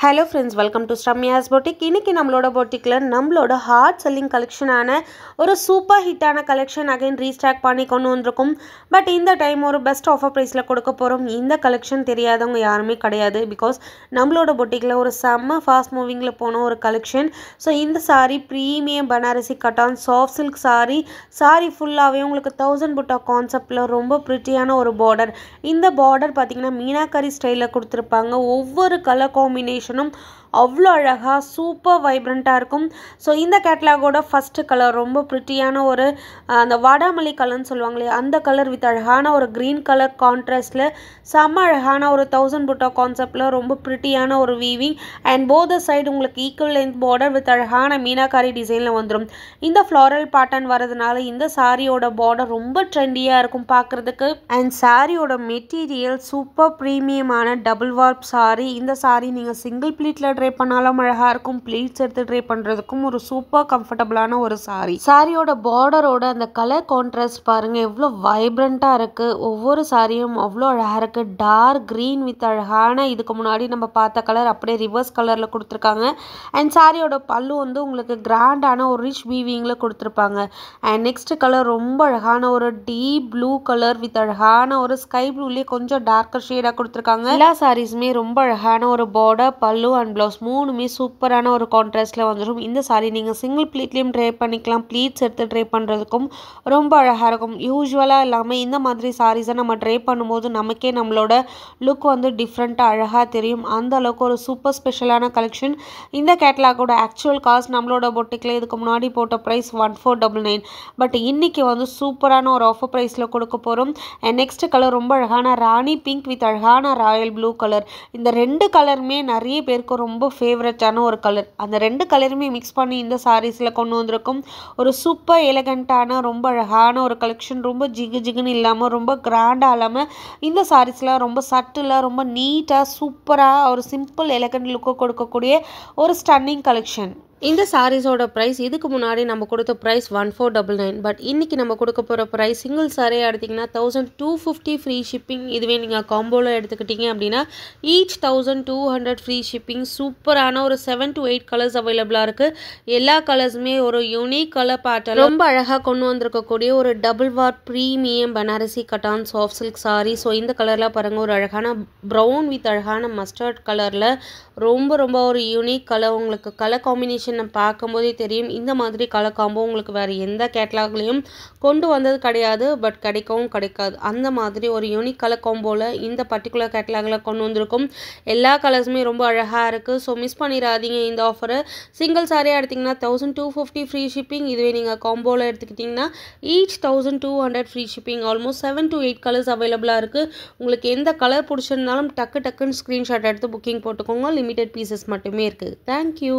Hello friends, welcome to Ramya's Boutique. இன்னைக்கு நம்மளோட boutique-ல நம்மளோட ஹார்ட் செல்லிங் கலெக்ஷனான ஒரு சூப்பர் ஹிட்டான கலெக்ஷன் அகைன் ரீஸ்டாக் பண்ணி கொண்டு வந்திருக்கோம். பட் இந்த டைம் ஒரு பெஸ்ட் ஆஃபர் பிரைஸ்ல கொடுக்க போறோம். இந்த கலெக்ஷன் தெரியாதவங்க யாருமே கிடையாது. பிகாஸ் நம்மளோட boutique-ல ஒரு செம்ம ஃபாஸ்ட் மூவிங்ல போன ஒரு கலெக்ஷன். ஸோ இந்த sari premium Banarasi cotton soft silk sari ஃபுல்லாகவே உங்களுக்கு 1000 புட்டா கான்செப்டில் ரொம்ப ப்ரிட்டியான ஒரு பார்டர். இந்த பார்டர் பார்த்தீங்கன்னா மீனாக்கரி ஸ்டைலில் கொடுத்துருப்பாங்க. ஒவ்வொரு கலர் காம்பினேஷனும் அவ்வளோ அழகாக சூப்பர் வைப்ரண்ட்டாக இருக்கும். ஸோ இந்த கேட்லாகோட ஃபஸ்ட்டு கலர் ரொம்ப ப்ரிட்டியான ஒரு அந்த வாடாமல்லி கலர்னு சொல்லுவாங்களே அந்த கலர் வித் அழகான ஒரு க்ரீன் கலர் கான்ட்ராஸ்டில் செம்ம அழகான ஒரு 1000 புட்டா கான்செப்டில் ரொம்ப ப்ரிட்டியான ஒரு வீவிங் அண்ட் போத சைடு உங்களுக்கு ஈக்குவல் லென்த் பார்டர் வித் அழகான மீனாக்காரி டிசைனில் வந்துடும். இந்த ஃப்ளாரல் பேட்டர்ன் வரதுனால இந்த சாரியோட பார்டர் ரொம்ப ட்ரெண்டியாக இருக்கும் பார்க்குறதுக்கு. அண்ட் சாரியோட மெட்டீரியல் சூப்பர் ப்ரீமியமான டபுள் வார்ப் சாரி. இந்த சாரி நீங்கள் சிங்கிள் ப்ளீட்டில் ட்ரை பண்ணாலும் அழகாக இருக்கும். ப்ளீட்ஸ் எடுத்து ட்ரை பண்ணுறதுக்கும் ஒரு சூப்பர் கம்ஃபர்டபுளான ஒரு சாரி. சாரியோட பார்டரோட அந்த கலர் கான்ட்ராஸ்ட் பாருங்கள் எவ்வளோ வைப்ரண்ட்டாக இருக்குது. ஒவ்வொரு சாரியும் அவ்வளோ அழகாக இருக்குது. டார்க் க்ரீன் வித் அழகான இதுக்கு முன்னாடி நம்ம பார்த்த கலர் அப்படியே ரிவர்ஸ் கலரில் கொடுத்துருக்காங்க. அண்ட் சாரியோட பல்லு வந்து உங்களுக்கு கிராண்டான ஒரு ரிச் வீவிங்கில் கொடுத்துருப்பாங்க. அண்ட் நெக்ஸ்ட் கலர் ரொம்ப அழகான ஒரு டீப் ப்ளூ கலர் வித் அழகான ஒரு ஸ்கை ப்ளூலேயே கொஞ்சம் டார்க்கர் ஷேடாக கொடுத்துருக்காங்க. எல்லா சாரீஸுமே ரொம்ப அழகான ஒரு பார்டர் பல்லு அண்ட் ப்ளவுஸ் மூணுமே சூப்பரான ஒரு கான்ட்ராஸ்டில் வந்துடும். இந்த சாரி நீங்கள் சிங்கிள் ப்ளீட்லேயும் ட்ரை பண்ணிக்கலாம். ப்ளீட்ஸ் எடுத்து ட்ரை பண்ணுறதுக்கும் ரொம்ப அழகாக இருக்கும். யூஸ்வலாக இல்லாமல் இந்த மாதிரி சாரீஸை நம்ம ட்ரை பண்ணும்போது நமக்கே நம்மளோட லுக் வந்து டிஃப்ரெண்ட்டாக அழகாக தெரியும். அந்த அளவுக்கு ஒரு சூப்பர் ஸ்பெஷலான கலெக்ஷன். இந்த கேட்லாகோட ஆக்சுவல் காஸ்ட் நம்மளோட பொட்டிக்கில் இதுக்கு முன்னாடி போட்ட ப்ரைஸ் 1499. பட் இன்னைக்கு வந்து சூப்பரான ஒரு ஆஃபர் ப்ரைஸில் கொடுக்க போகிறோம். அண்ட் நெக்ஸ்ட் கலர் ரொம்ப அழகான ராணி பிங்க் வித் அழகான ராயல் ப்ளூ கலர். இந்த ரெண்டு கலருமே நிறைய பேருக்கு ரொம்ப ஃபேவரட்டான ஒரு கலர். அந்த ரெண்டு கலருமே மிக்ஸ் பண்ணி இந்த சாரீஸில் கொண்டு வந்திருக்கும். ஒரு சூப்பர் எலகண்ட்டான ரொம்ப அழகான ஒரு கலெக்ஷன். ரொம்ப ஜிகுன்னு இல்லாமல் ரொம்ப கிராண்டாக இல்லாமல் இந்த சாரீஸில் ரொம்ப சட்டிலாக ரொம்ப நீட்டாக சூப்பராக ஒரு சிம்பிள் எலகண்ட் லுக்கு கொடுக்கக்கூடிய ஒரு ஸ்டன்னிங் கலெக்ஷன். இந்த சாரீஸோட ப்ரைஸ் இதுக்கு முன்னாடி நம்ம கொடுத்த ப்ரைஸ் 1499. பட் இன்றைக்கி நம்ம கொடுக்க போகிற ப்ரைஸ் சிங்கிள் சாரியாக எடுத்திங்கன்னா 1250 ஃப்ரீ ஷிப்பிங். இதுவே நீங்கள் காம்போவில் எடுத்துக்கிட்டிங்க அப்படின்னா ஈச் 1200 ஃப்ரீ ஷிப்பிங். சூப்பரான ஒரு 7 to 8 கலர்ஸ் அவைலபிளாக இருக்குது. எல்லா கலர்ஸுமே ஒரு யூனிக் கலர் பேட்டர்ன் ரொம்ப அழகாக கொண்டு வந்திருக்கக்கூடிய ஒரு double warp premium Banarasi cotton soft silk sari. So இந்த கலர்லாம் பாருங்கள் ஒரு அழகான ப்ரௌன் வித் அழகான மஸ்டர்ட் கலரில் ரொம்ப ஒரு யூனிக் கலர். உங்களுக்கு கலர் காம்பினேஷன் பார்க்கும்போதே தெரியும். இந்த மாதிரி கலர் காம்போ உங்களுக்கு வேறு எந்த கேட்லாக்லேயும் கொண்டு வந்தது கிடையாது. பட் கிடைக்கவும் கிடைக்காது. அந்த மாதிரி ஒரு யூனிக் கலர் காம்போவில் இந்த பர்டிகுலர் கேட்லாகில் கொண்டு வந்திருக்கும். எல்லா கலர்ஸுமே ரொம்ப அழகாக இருக்குது. ஸோ மிஸ் பண்ணிடாதீங்க இந்த ஆஃபரை. சிங்கிள் சாரியாக எடுத்திங்கன்னா 1250 ஃப்ரீ ஷிப்பிங். இதுவே நீங்கள் காம்போவில் எடுத்துக்கிட்டிங்கன்னா each 1200 free shipping. Almost 7 to 8 colours அவைலபிளாக இருக்குது. உங்களுக்கு எந்த கலர் பிடிச்சிருந்தாலும் டக்குன்னு ஸ்க்ரீன்ஷாட் எடுத்து புக்கிங் போட்டுக்கோங்க. லிமிடெட் பீசஸ் மட்டுமே இருக்குது. தேங்க்யூ.